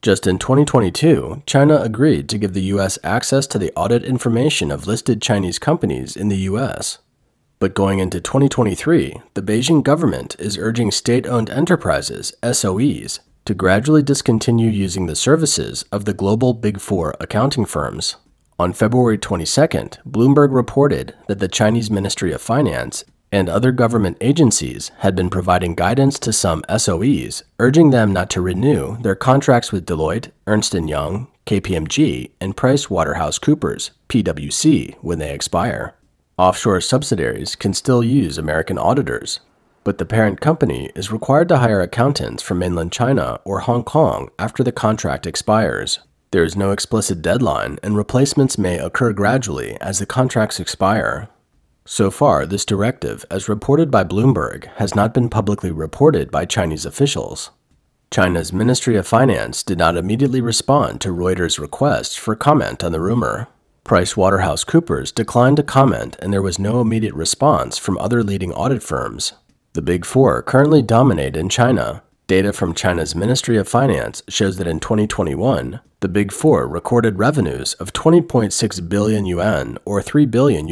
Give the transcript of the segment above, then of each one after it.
Just in 2022, China agreed to give the U.S. access to the audit information of listed Chinese companies in the U.S. But going into 2023, the Beijing government is urging state-owned enterprises, SOEs, to gradually discontinue using the services of the global Big Four accounting firms. On February 22nd, Bloomberg reported that the Chinese Ministry of Finance and other government agencies had been providing guidance to some SOEs, urging them not to renew their contracts with Deloitte, Ernst & Young, KPMG, and PricewaterhouseCoopers, PwC, when they expire. Offshore subsidiaries can still use American auditors, but the parent company is required to hire accountants from mainland China or Hong Kong after the contract expires. There is no explicit deadline, and replacements may occur gradually as the contracts expire. So far, this directive, as reported by Bloomberg, has not been publicly reported by Chinese officials. China's Ministry of Finance did not immediately respond to Reuters' request for comment on the rumor. PricewaterhouseCoopers declined to comment, and there was no immediate response from other leading audit firms. The Big Four currently dominate in China. Data from China's Ministry of Finance shows that in 2021, the Big Four recorded revenues of 20.6 billion yuan or $3 billion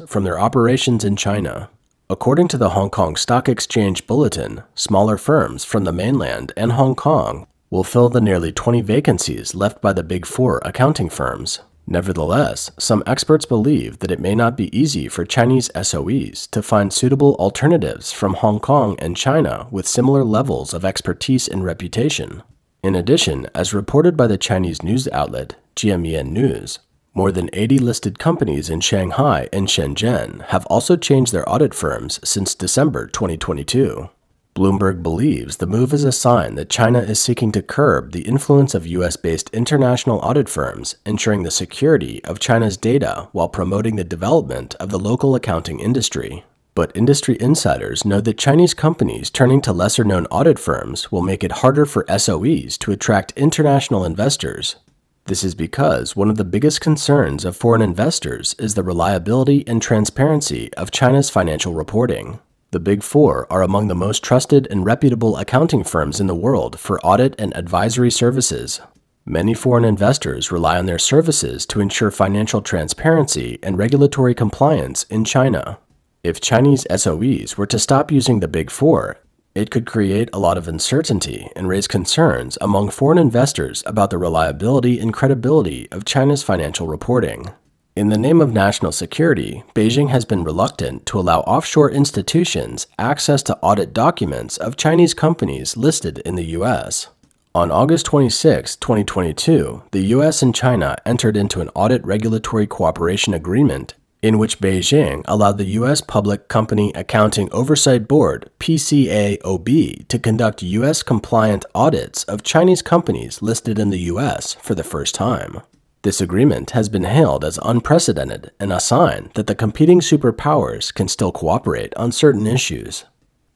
from their operations in China. According to the Hong Kong Stock Exchange Bulletin, smaller firms from the mainland and Hong Kong will fill the nearly 20 vacancies left by the Big Four accounting firms. Nevertheless, some experts believe that it may not be easy for Chinese SOEs to find suitable alternatives from Hong Kong and China with similar levels of expertise and reputation. In addition, as reported by the Chinese news outlet GMEN News, more than 80 listed companies in Shanghai and Shenzhen have also changed their audit firms since December 2022. Bloomberg believes the move is a sign that China is seeking to curb the influence of US-based international audit firms, ensuring the security of China's data while promoting the development of the local accounting industry. But industry insiders know that Chinese companies turning to lesser-known audit firms will make it harder for SOEs to attract international investors. This is because one of the biggest concerns of foreign investors is the reliability and transparency of China's financial reporting. The Big Four are among the most trusted and reputable accounting firms in the world for audit and advisory services. Many foreign investors rely on their services to ensure financial transparency and regulatory compliance in China. If Chinese SOEs were to stop using the Big Four, it could create a lot of uncertainty and raise concerns among foreign investors about the reliability and credibility of China's financial reporting. In the name of national security, Beijing has been reluctant to allow offshore institutions access to audit documents of Chinese companies listed in the U.S. On August 26, 2022, the U.S. and China entered into an audit regulatory cooperation agreement in which Beijing allowed the U.S. Public Company Accounting Oversight Board, PCAOB, to conduct U.S.-compliant audits of Chinese companies listed in the U.S. for the first time. This agreement has been hailed as unprecedented and a sign that the competing superpowers can still cooperate on certain issues.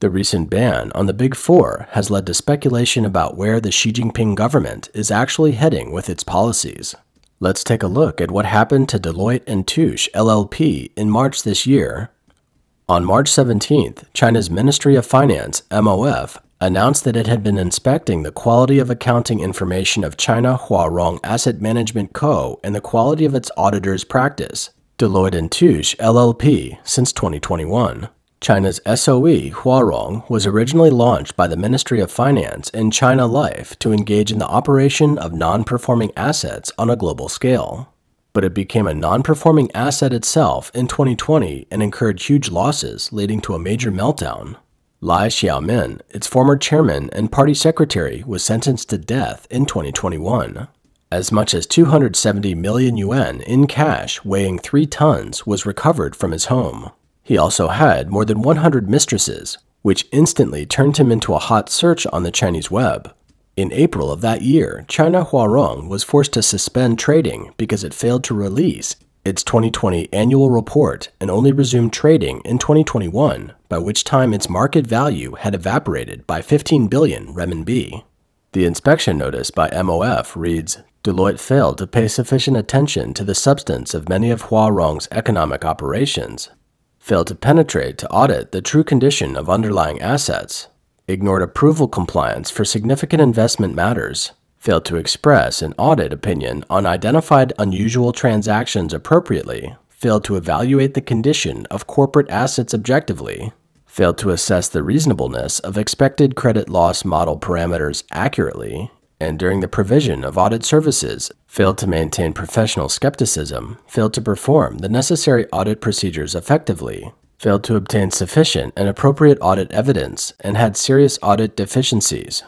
The recent ban on the Big Four has led to speculation about where the Xi Jinping government is actually heading with its policies. Let's take a look at what happened to Deloitte & Touche LLP in March this year. On March 17th, China's Ministry of Finance, MOF, announced that it had been inspecting the quality of accounting information of China Huarong Asset Management Co. and the quality of its auditor's practice, Deloitte & Touche LLP, since 2021. China's SOE, Huarong, was originally launched by the Ministry of Finance and China Life to engage in the operation of non-performing assets on a global scale. But it became a non-performing asset itself in 2020 and incurred huge losses, leading to a major meltdown. Li Qiang, its former chairman and party secretary, was sentenced to death in 2021. As much as 270 million yuan in cash weighing 3 tons was recovered from his home. He also had more than 100 mistresses, which instantly turned him into a hot search on the Chinese web. In April of that year, China Huarong was forced to suspend trading because it failed to release its 2020 annual report and only resumed trading in 2021, by which time its market value had evaporated by 15 billion renminbi. The inspection notice by MOF reads, Deloitte failed to pay sufficient attention to the substance of many of Huarong's economic operations, failed to penetrate to audit the true condition of underlying assets, ignored approval compliance for significant investment matters, failed to express an audit opinion on identified unusual transactions appropriately, failed to evaluate the condition of corporate assets objectively, failed to assess the reasonableness of expected credit loss model parameters accurately, and during the provision of audit services, failed to maintain professional skepticism, failed to perform the necessary audit procedures effectively, failed to obtain sufficient and appropriate audit evidence, and had serious audit deficiencies.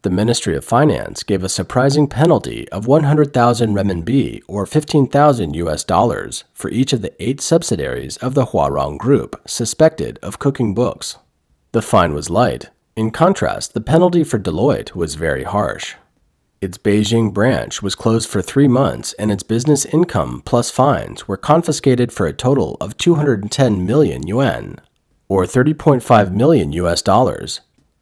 The Ministry of Finance gave a surprising penalty of 100,000 renminbi or $15,000 for each of the 8 subsidiaries of the Huarong Group suspected of cooking books. The fine was light. In contrast, the penalty for Deloitte was very harsh. Its Beijing branch was closed for 3 months and its business income plus fines were confiscated for a total of 210 million yuan, or $30.5 million.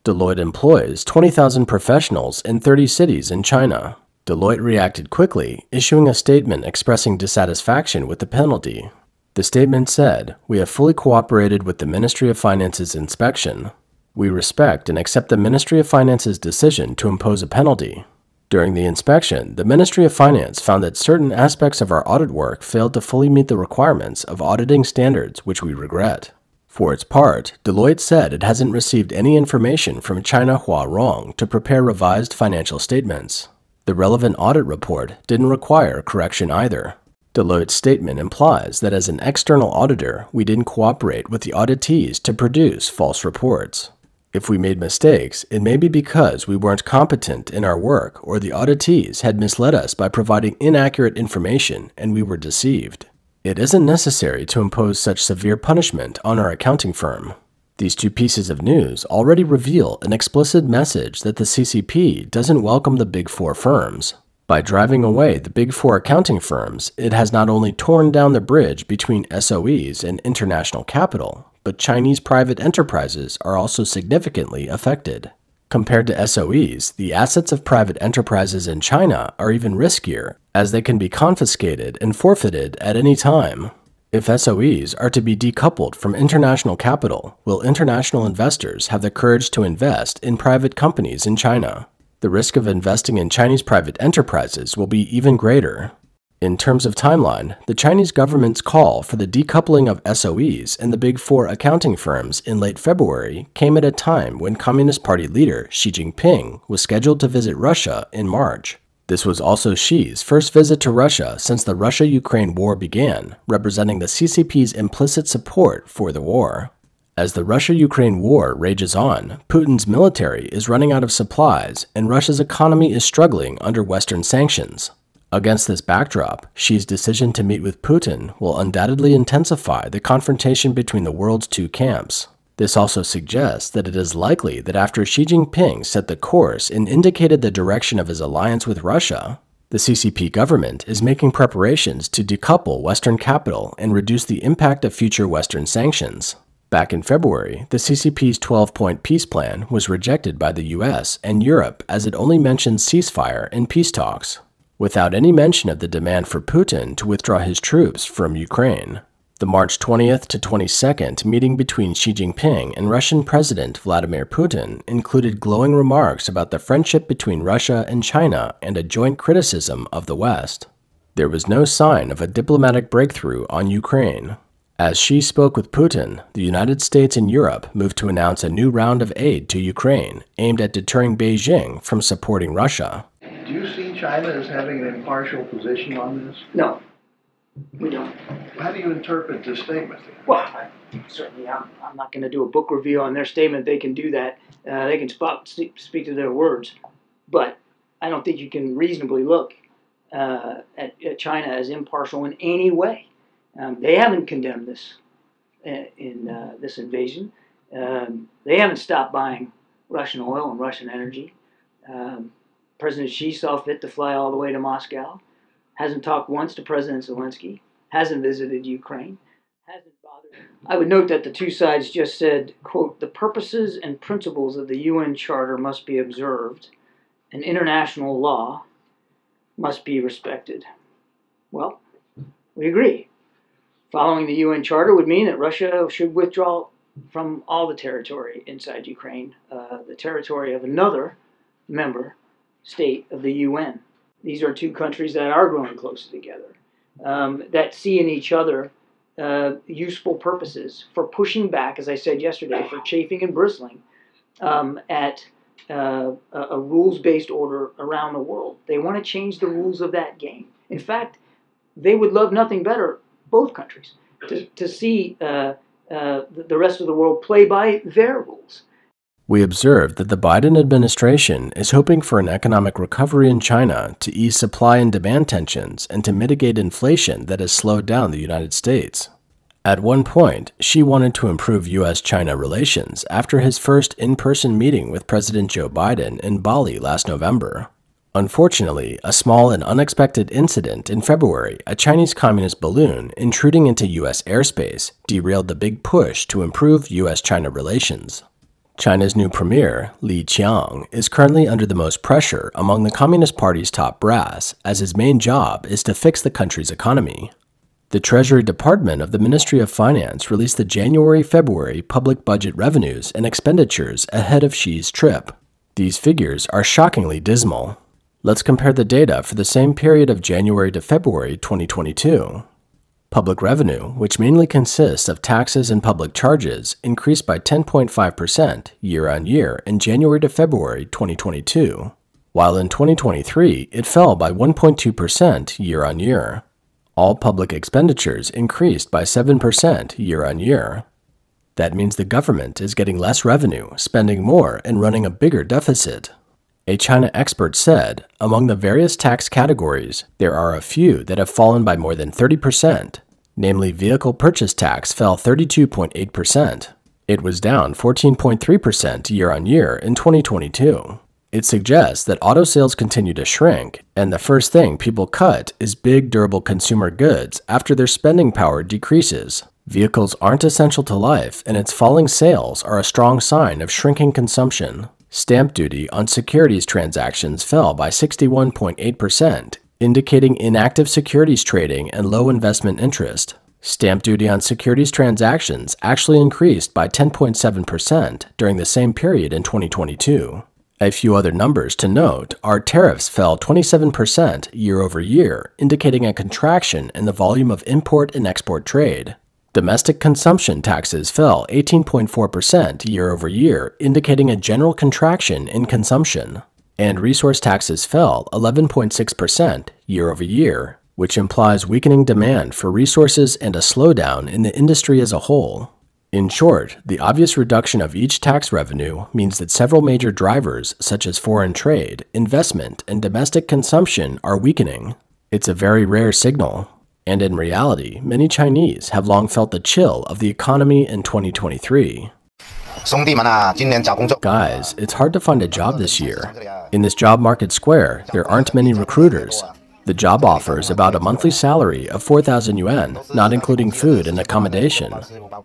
Deloitte employs 20,000 professionals in 30 cities in China. Deloitte reacted quickly, issuing a statement expressing dissatisfaction with the penalty. The statement said, "We have fully cooperated with the Ministry of Finance's inspection. We respect and accept the Ministry of Finance's decision to impose a penalty." During the inspection, the Ministry of Finance found that certain aspects of our audit work failed to fully meet the requirements of auditing standards, which we regret. For its part, Deloitte said it hasn't received any information from China Huarong to prepare revised financial statements. The relevant audit report didn't require correction either. Deloitte's statement implies that as an external auditor, we didn't cooperate with the auditees to produce false reports. If we made mistakes, it may be because we weren't competent in our work or the auditees had misled us by providing inaccurate information and we were deceived. It isn't necessary to impose such severe punishment on our accounting firm. These 2 pieces of news already reveal an explicit message that the CCP doesn't welcome the Big Four firms. By driving away the Big Four accounting firms, it has not only torn down the bridge between SOEs and international capital, but Chinese private enterprises are also significantly affected. Compared to SOEs, the assets of private enterprises in China are even riskier, as they can be confiscated and forfeited at any time. If SOEs are to be decoupled from international capital, will international investors have the courage to invest in private companies in China? The risk of investing in Chinese private enterprises will be even greater. In terms of timeline, the Chinese government's call for the decoupling of SOEs and the Big Four accounting firms in late February came at a time when Communist Party leader Xi Jinping was scheduled to visit Russia in March. This was also Xi's first visit to Russia since the Russia-Ukraine war began, representing the CCP's implicit support for the war. As the Russia-Ukraine war rages on, Putin's military is running out of supplies and Russia's economy is struggling under Western sanctions. Against this backdrop, Xi's decision to meet with Putin will undoubtedly intensify the confrontation between the world's 2 camps. This also suggests that it is likely that after Xi Jinping set the course and indicated the direction of his alliance with Russia, the CCP government is making preparations to decouple Western capital and reduce the impact of future Western sanctions. Back in February, the CCP's 12-point peace plan was rejected by the US and Europe as it only mentioned ceasefire and peace talks, without any mention of the demand for Putin to withdraw his troops from Ukraine. The March 20th to 22nd meeting between Xi Jinping and Russian President Vladimir Putin included glowing remarks about the friendship between Russia and China and a joint criticism of the West. There was no sign of a diplomatic breakthrough on Ukraine. As Xi spoke with Putin, the United States and Europe moved to announce a new round of aid to Ukraine aimed at deterring Beijing from supporting Russia. Do you see China as having an impartial position on this? No, we don't. How do you interpret this statement? Well, certainly I'm not going to do a book review on their statement. They can do that. They can speak to their words. But I don't think you can reasonably look at China as impartial in any way. They haven't condemned this this invasion. They haven't stopped buying Russian oil and Russian energy. President Xi saw fit to fly all the way to Moscow, hasn't talked once to President Zelensky, hasn't visited Ukraine, hasn't bothered. I would note that the 2 sides just said, quote, "The purposes and principles of the UN Charter must be observed, and international law must be respected." Well, we agree. Following the UN Charter would mean that Russia should withdraw from all the territory inside Ukraine. The territory of another member state of the UN. These are two countries that are growing closer together, that see in each other useful purposes for pushing back, as I said yesterday, for chafing and bristling at a rules-based order around the world. They want to change the rules of that game. In fact, they would love nothing better, both countries, to see the rest of the world play by their rules. We observed that the Biden administration is hoping for an economic recovery in China to ease supply and demand tensions and to mitigate inflation that has slowed down the United States. At one point, Xi wanted to improve U.S.-China relations after his first in-person meeting with President Joe Biden in Bali last November. Unfortunately, a small and unexpected incident in February, a Chinese communist balloon intruding into U.S. airspace, derailed the big push to improve U.S.-China relations. China's new premier, Li Qiang, is currently under the most pressure among the Communist Party's top brass, as his main job is to fix the country's economy. The Treasury Department of the Ministry of Finance released the January-February public budget revenues and expenditures ahead of Xi's trip. These figures are shockingly dismal. Let's compare the data for the same period of January to February 2022. Public revenue, which mainly consists of taxes and public charges, increased by 10.5% year-on-year in January to February 2022, while in 2023 it fell by 1.2% year-on-year. All public expenditures increased by 7% year-on-year. That means the government is getting less revenue, spending more, and running a bigger deficit. A China expert said, among the various tax categories, there are a few that have fallen by more than 30%. Namely, vehicle purchase tax fell 32.8%. It was down 14.3% year-on-year in 2022. It suggests that auto sales continue to shrink, and the first thing people cut is big, durable consumer goods after their spending power decreases. Vehicles aren't essential to life, and its falling sales are a strong sign of shrinking consumption. Stamp duty on securities transactions fell by 61.8%, indicating inactive securities trading and low investment interest. Stamp duty on securities transactions actually increased by 10.7% during the same period in 2022. A few other numbers to note are tariffs fell 27% year-over-year, indicating a contraction in the volume of import and export trade. Domestic consumption taxes fell 18.4% year-over-year, indicating a general contraction in consumption. And resource taxes fell 11.6% year-over-year, which implies weakening demand for resources and a slowdown in the industry as a whole. In short, the obvious reduction of each tax revenue means that several major drivers such as foreign trade, investment, and domestic consumption are weakening. It's a very rare signal. And in reality, many Chinese have long felt the chill of the economy in 2023. Guys, it's hard to find a job this year. In this job market square, there aren't many recruiters. The job offers about a monthly salary of 4,000 yuan, not including food and accommodation.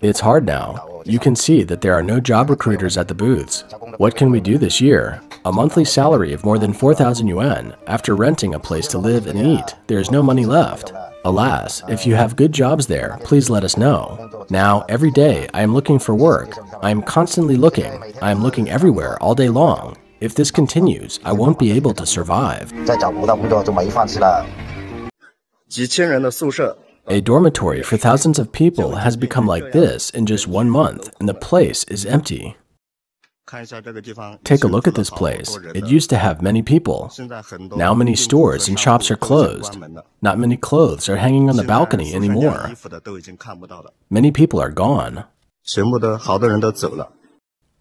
It's hard now. You can see that there are no job recruiters at the booths. What can we do this year? A monthly salary of more than 4,000 yuan. After renting a place to live and eat, there's no money left. Alas, if you have good jobs there, please let us know. Now, every day, I am looking for work. I am constantly looking. I am looking everywhere all day long. If this continues, I won't be able to survive. A dormitory for thousands of people has become like this in just 1 month, and the place is empty. Take a look at this place. It used to have many people. Now many stores and shops are closed. Not many clothes are hanging on the balcony anymore. Many people are gone.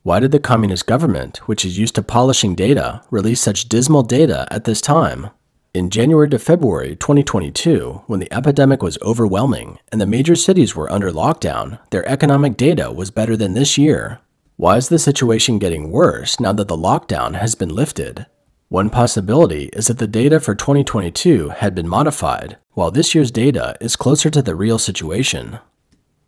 Why did the communist government, which is used to polishing data, release such dismal data at this time? In January to February 2022, when the epidemic was overwhelming and the major cities were under lockdown, their economic data was better than this year. Why is the situation getting worse now that the lockdown has been lifted? One possibility is that the data for 2022 had been modified, while this year's data is closer to the real situation.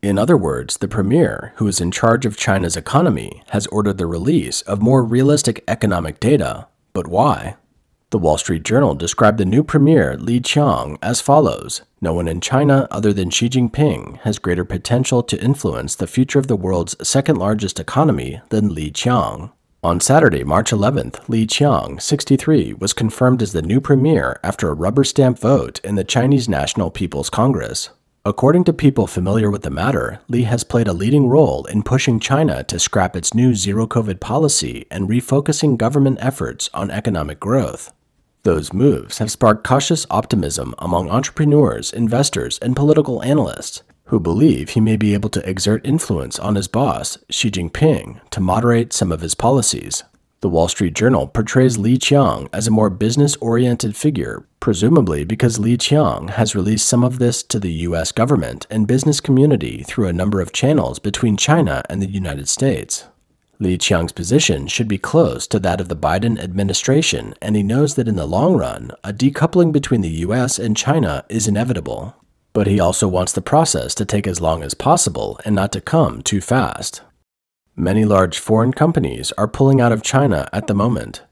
In other words, the premier, who is in charge of China's economy, has ordered the release of more realistic economic data. But why? The Wall Street Journal described the new Premier Li Qiang as follows: "No one in China other than Xi Jinping has greater potential to influence the future of the world's second-largest economy than Li Qiang." On Saturday, March 11th, Li Qiang, 63, was confirmed as the new premier after a rubber stamp vote in the Chinese National People's Congress. According to people familiar with the matter, Li has played a leading role in pushing China to scrap its new zero-COVID policy and refocusing government efforts on economic growth. Those moves have sparked cautious optimism among entrepreneurs, investors, and political analysts, who believe he may be able to exert influence on his boss, Xi Jinping, to moderate some of his policies. The Wall Street Journal portrays Li Qiang as a more business-oriented figure, presumably because Li Qiang has released some of this to the U.S. government and business community through a number of channels between China and the United States. Li Qiang's position should be close to that of the Biden administration, and he knows that in the long run, a decoupling between the U.S. and China is inevitable. But he also wants the process to take as long as possible and not to come too fast. Many large foreign companies are pulling out of China at the moment.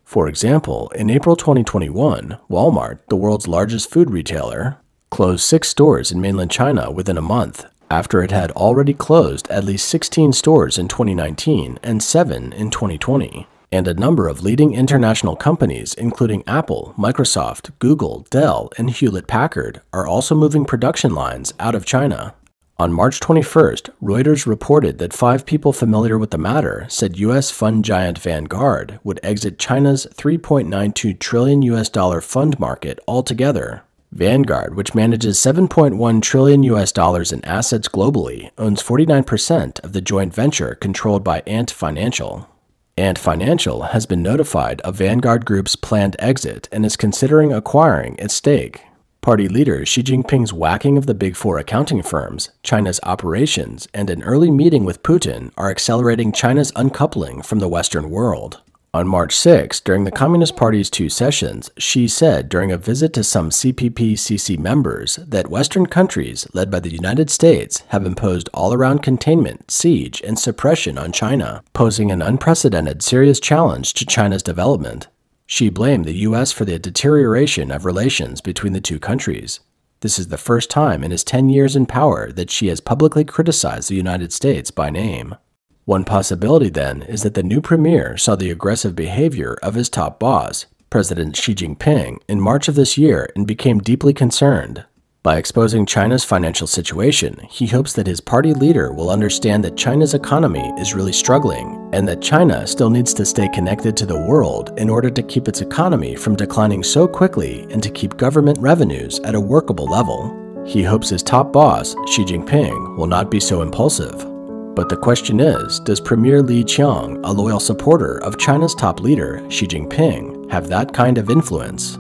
For example, in April 2021, Walmart, the world's largest food retailer, closed 6 stores in mainland China within a month, after it had already closed at least 16 stores in 2019 and 7 in 2020. And a number of leading international companies, including Apple, Microsoft, Google, Dell, and Hewlett-Packard, are also moving production lines out of China. On March 21st, Reuters reported that 5 people familiar with the matter said U.S. fund giant Vanguard would exit China's $3.92 trillion fund market altogether. Vanguard, which manages $7.1 trillion in assets globally, owns 49% of the joint venture controlled by Ant Financial. Ant Financial has been notified of Vanguard Group's planned exit and is considering acquiring its stake. Party leader Xi Jinping's whacking of the Big Four accounting firms, China's operations, and an early meeting with Putin are accelerating China's uncoupling from the Western world. On March 6, during the Communist Party's 2 sessions, Xi said during a visit to some CPP-CC members that Western countries, led by the United States, have imposed all-around containment, siege, and suppression on China, posing an unprecedented serious challenge to China's development. Xi blamed the U.S. for the deterioration of relations between the 2 countries. This is the first time in his 10 years in power that Xi has publicly criticized the United States by name. One possibility, then, is that the new premier saw the aggressive behavior of his top boss, President Xi Jinping, in March of this year and became deeply concerned. By exposing China's financial situation, he hopes that his party leader will understand that China's economy is really struggling and that China still needs to stay connected to the world in order to keep its economy from declining so quickly and to keep government revenues at a workable level. He hopes his top boss, Xi Jinping, will not be so impulsive. But the question is, does Premier Li Qiang, a loyal supporter of China's top leader, Xi Jinping, have that kind of influence?